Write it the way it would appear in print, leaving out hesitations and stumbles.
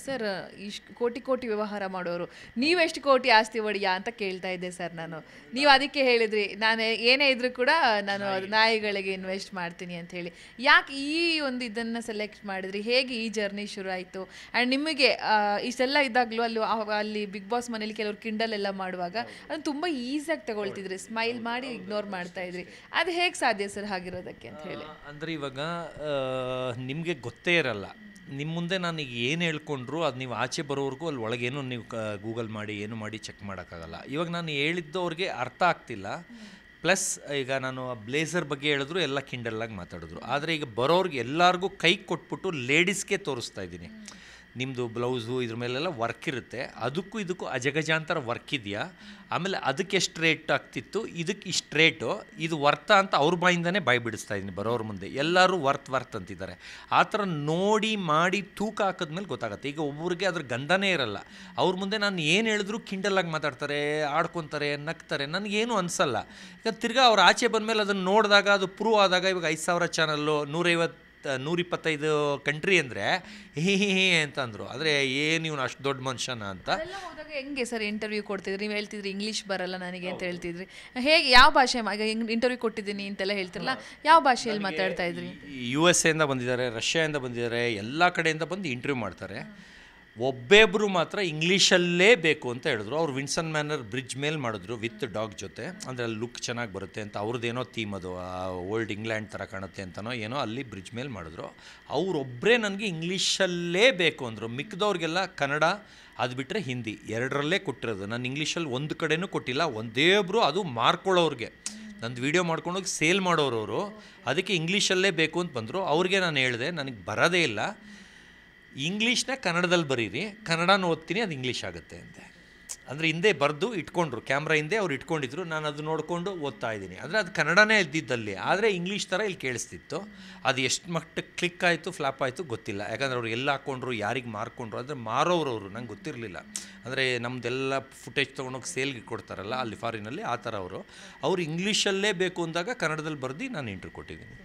Sir, ಇಷ್ಟು ಕೋಟಿ ಕೋಟಿ ವ್ಯವಹಾರ ಮಾಡೋರು ನೀವೆಷ್ಟು ಕೋಟಿ ಆಸ್ತಿ ಒಡೆಯ ಅಂತ ಕೇಳ್ತಾ ಇದ್ದೆ ಸರ್ ನಾನು. ನೀವು ಅದಕ್ಕೆ ಹೇಳಿದ್ರಿ ನಾನು ಏನೇ ಇದ್ರೂ ಕೂಡ ನಾನು ನಾಯಿಗಳಿಗೆ ಇನ್ವೆಸ್ಟ್ ಮಾಡ್ತೀನಿ ಅಂತ ಹೇಳಿ. ಯಾಕೆ ಈ ಒಂದು ಇದನ್ನು ಸೆಲೆಕ್ಟ್ ಮಾಡಿದ್ರಿ? ಹೇಗೆ ಈ ಜರ್ನಿ ಶುರು ಆಯಿತು? ಆ್ಯಂಡ್ ನಿಮಗೆ ಇಷ್ಟೆಲ್ಲ ಇದ್ದಾಗಲೂ ಅಲ್ಲಿ ಬಿಗ್ ಬಾಸ್ ಮನೇಲಿ ಕೆಲವರು ಕಿಂಡಲ್ ಎಲ್ಲ ಮಾಡುವಾಗ ಅದನ್ನು ತುಂಬ ಈಸಿಯಾಗಿ ತಗೊಳ್ತಿದ್ರಿ, ಸ್ಮೈಲ್ ಮಾಡಿ ಇಗ್ನೋರ್ ಮಾಡ್ತಾ ಇದ್ರಿ. ಅದು ಹೇಗೆ ಸಾಧ್ಯ ಸರ್ ಹಾಗಿರೋದಕ್ಕೆ ಅಂತ ಹೇಳಿ? ಅಂದರೆ ಇವಾಗ ನಿಮಗೆ ಗೊತ್ತೇ ಇರಲ್ಲ, ನಿಮ್ಮ ಮುಂದೆ ನಾನು ಈಗ ಏನು ಹೇಳ್ಕೊಂಡ್ರು ಅದು ನೀವು ಆಚೆ ಬರೋವರೆಗೂ ಅಲ್ಲಿ ಒಳಗೇನು ನೀವು ಗೂಗಲ್ ಮಾಡಿ ಏನು ಮಾಡಿ ಚೆಕ್ ಮಾಡೋಕ್ಕಾಗಲ್ಲ. ಇವಾಗ ನಾನು ಹೇಳಿದ್ದು ಅವ್ರಿಗೆ ಅರ್ಥ ಆಗ್ತಿಲ್ಲ. ಪ್ಲಸ್ ಈಗ ನಾನು ಆ ಬ್ಲೇಸರ್ ಬಗ್ಗೆ ಹೇಳಿದ್ರು ಎಲ್ಲ ಕಿಂಡಲ್ಲಾಗಿ ಮಾತಾಡಿದ್ರು. ಆದರೆ ಈಗ ಬರೋರಿಗೆ ಎಲ್ಲರಿಗೂ ಕೈ ಕೊಟ್ಬಿಟ್ಟು ಲೇಡೀಸ್ಗೆ ತೋರಿಸ್ತಾ ಇದ್ದೀನಿ. ನಿಮ್ಮದು ಬ್ಲೌಸು ಇದ್ರ ಮೇಲೆಲ್ಲ ವರ್ಕ್ ಇರುತ್ತೆ, ಅದಕ್ಕೂ ಇದಕ್ಕೂ ಅಜಗಜಾಂತರ ವರ್ಕ್ ಇದೆಯಾ, ಆಮೇಲೆ ಅದಕ್ಕೆ ಎಷ್ಟು ರೇಟ್ ಆಗ್ತಿತ್ತು, ಇದಕ್ಕೆ ಇಷ್ಟು ರೇಟು, ಇದು ವರ್ತ ಅಂತ ಅವ್ರ ಬಾಯಿಂದನೇ ಬಾಯಿ ಬಿಡಿಸ್ತಾ ಇದ್ದೀನಿ ಬರೋರ ಮುಂದೆ. ಎಲ್ಲರೂ ವರ್ತ್ ಅಂತಿದ್ದಾರೆ. ಆ ಥರ ನೋಡಿ ಮಾಡಿ ತೂಕ ಹಾಕಿದ್ಮೇಲೆ ಗೊತ್ತಾಗುತ್ತೆ. ಈಗ ಒಬ್ಬರಿಗೆ ಅದ್ರ ಗಂಧನೇ ಇರಲ್ಲ, ಅವ್ರ ಮುಂದೆ ನಾನು ಏನು ಹೇಳಿದ್ರು ಕಿಂಡಲಾಗಿ ಮಾತಾಡ್ತಾರೆ, ಆಡ್ಕೊತಾರೆ, ನಗ್ತಾರೆ, ನನಗೇನು ಅನಿಸಲ್ಲ. ಈಗ ತಿರ್ಗಾ ಅವ್ರು ಆಚೆ ಬಂದಮೇಲೆ ಅದನ್ನು ನೋಡಿದಾಗ ಅದು ಪ್ರೂವ್ ಆದಾಗ, ಇವಾಗ 5,000 ಚಾನಲ್ಲು 125 ಕಂಟ್ರಿ ಅಂದರೆ ಹಿ ಅಂತ ಅಂದರು. ಆದರೆ ಏನು ಇವನು ಅಷ್ಟು ದೊಡ್ಡ ಮನುಷ್ಯನ ಅಂತ. ಹೋದಾಗ ಹೆಂಗೆ ಸರ್ ಇಂಟರ್ವ್ಯೂ ಕೊಡ್ತಿದ್ರಿ? ನೀವು ಹೇಳ್ತಿದ್ರಿ ಇಂಗ್ಲೀಷ್ ಬರಲ್ಲ ನನಗೆ ಅಂತ ಹೇಳ್ತಿದ್ರಿ. ಹೇಗೆ, ಯಾವ ಭಾಷೆ ಇಂಟರ್ವ್ಯೂ ಕೊಟ್ಟಿದ್ದೀನಿ ಅಂತೆಲ್ಲ ಹೇಳ್ತಿರಲ್ಲ, ಯಾವ ಭಾಷೆಯಲ್ಲಿ ಮಾತಾಡ್ತಾ ಇದ್ರಿ? USA ಇಂದ ಬಂದಿದ್ದಾರೆ, ರಷ್ಯಾದಿಂದ ಬಂದಿದ್ದಾರೆ, ಎಲ್ಲ ಕಡೆಯಿಂದ ಬಂದು ಇಂಟರ್ವ್ಯೂ ಮಾಡ್ತಾರೆ. ಒಬ್ಬೊಬ್ಬರು ಮಾತ್ರ ಇಂಗ್ಲೀಷಲ್ಲೇ ಬೇಕು ಅಂತ ಹೇಳಿದ್ರು. ಅವ್ರು ವಿನ್ಸನ್ ಮ್ಯಾನರ್ ಬ್ರಿಡ್ಜ್ ಮೇಲೆ ಮಾಡಿದ್ರು ವಿತ್ ಡಾಗ್ ಜೊತೆ. ಅಂದರೆ ಅಲ್ಲಿ ಲುಕ್ ಚೆನ್ನಾಗಿ ಬರುತ್ತೆ ಅಂತ ಅವ್ರದ್ದೇನೋ ಥೀಮ್, ಅದು ಓಲ್ಡ್ ಇಂಗ್ಲೆಂಡ್ ಥರ ಕಾಣುತ್ತೆ ಅಂತನೋ ಏನೋ ಅಲ್ಲಿ ಬ್ರಿಡ್ಜ್ ಮೇಲೆ ಮಾಡಿದ್ರು. ಅವರೊಬ್ಬರೇ ನನಗೆ ಇಂಗ್ಲೀಷಲ್ಲೇ ಬೇಕು ಅಂದರು. ಮಿಕ್ಕಿದವ್ರಿಗೆಲ್ಲ ಕನ್ನಡ, ಅದು ಬಿಟ್ಟರೆ ಹಿಂದಿ, ಎರಡರಲ್ಲೇ ಕೊಟ್ಟಿರೋದು. ನಾನು ಇಂಗ್ಲೀಷಲ್ಲಿ ಒಂದು ಕಡೆನೂ ಕೊಟ್ಟಿಲ್ಲ. ಒಂದೇ ಒಬ್ಬರು, ಅದು ಮಾರ್ಕೊಳ್ಳೋರಿಗೆ, ನಂದು ವೀಡಿಯೋ ಮಾಡ್ಕೊಂಡೋಗಿ ಸೇಲ್ ಮಾಡೋರವರು, ಅದಕ್ಕೆ ಇಂಗ್ಲೀಷಲ್ಲೇ ಬೇಕು ಅಂತ ಬಂದರು. ಅವ್ರಿಗೆ ನಾನು ಹೇಳಿದೆ ನನಗೆ ಬರೋದೇ ಇಲ್ಲ, ಇಂಗ್ಲೀಷ್ನ ಕನ್ನಡದಲ್ಲಿ ಬರೀರಿ, ಕನ್ನಡನ ಓದ್ತೀನಿ, ಅದು ಇಂಗ್ಲೀಷ್ ಆಗುತ್ತೆ ಅಂತೆ. ಅಂದರೆ ಹಿಂದೆ ಬರೆದು ಇಟ್ಕೊಂಡ್ರು, ಕ್ಯಾಮ್ರಾ ಹಿಂದೆ ಅವ್ರು ಇಟ್ಕೊಂಡಿದ್ರು, ನಾನು ಅದು ನೋಡಿಕೊಂಡು ಓದ್ತಾ ಇದ್ದೀನಿ. ಅಂದರೆ ಅದು ಕನ್ನಡನೇ ಇದ್ದಿದ್ದಲ್ಲಿ, ಆದರೆ ಇಂಗ್ಲೀಷ್ ಥರ ಇಲ್ಲಿ ಕೇಳಿಸ್ತಿತ್ತು. ಅದು ಎಷ್ಟು ಮಟ್ಟಕ್ಕೆ ಕ್ಲಿಕ್ ಆಯಿತು, ಫ್ಲಾಪ್ ಆಯಿತು ಗೊತ್ತಿಲ್ಲ. ಯಾಕಂದರೆ ಅವ್ರು ಎಲ್ಲ ಹಾಕ್ಕೊಂಡ್ರು, ಯಾರಿಗೆ ಮಾರ್ಕೊಂಡ್ರು, ಅಂದರೆ ಮಾರೋರವರು ನಂಗೆ ಗೊತ್ತಿರಲಿಲ್ಲ. ಅಂದರೆ ನಮ್ಮದೆಲ್ಲ ಫುಟೇಜ್ ತೊಗೊಂಡೋಗಿ ಸೇಲ್ಗೆ ಕೊಡ್ತಾರಲ್ಲ ಅಲ್ಲಿ ಫಾರಿನಲ್ಲಿ, ಆ ಥರ ಅವರು ಇಂಗ್ಲೀಷಲ್ಲೇ ಬೇಕು ಅಂದಾಗ ಕನ್ನಡದಲ್ಲಿ ಬರೆದು ನಾನು ಇಂಟರ್ವ್ಯೂ ಕೊಟ್ಟಿದ್ದೀನಿ.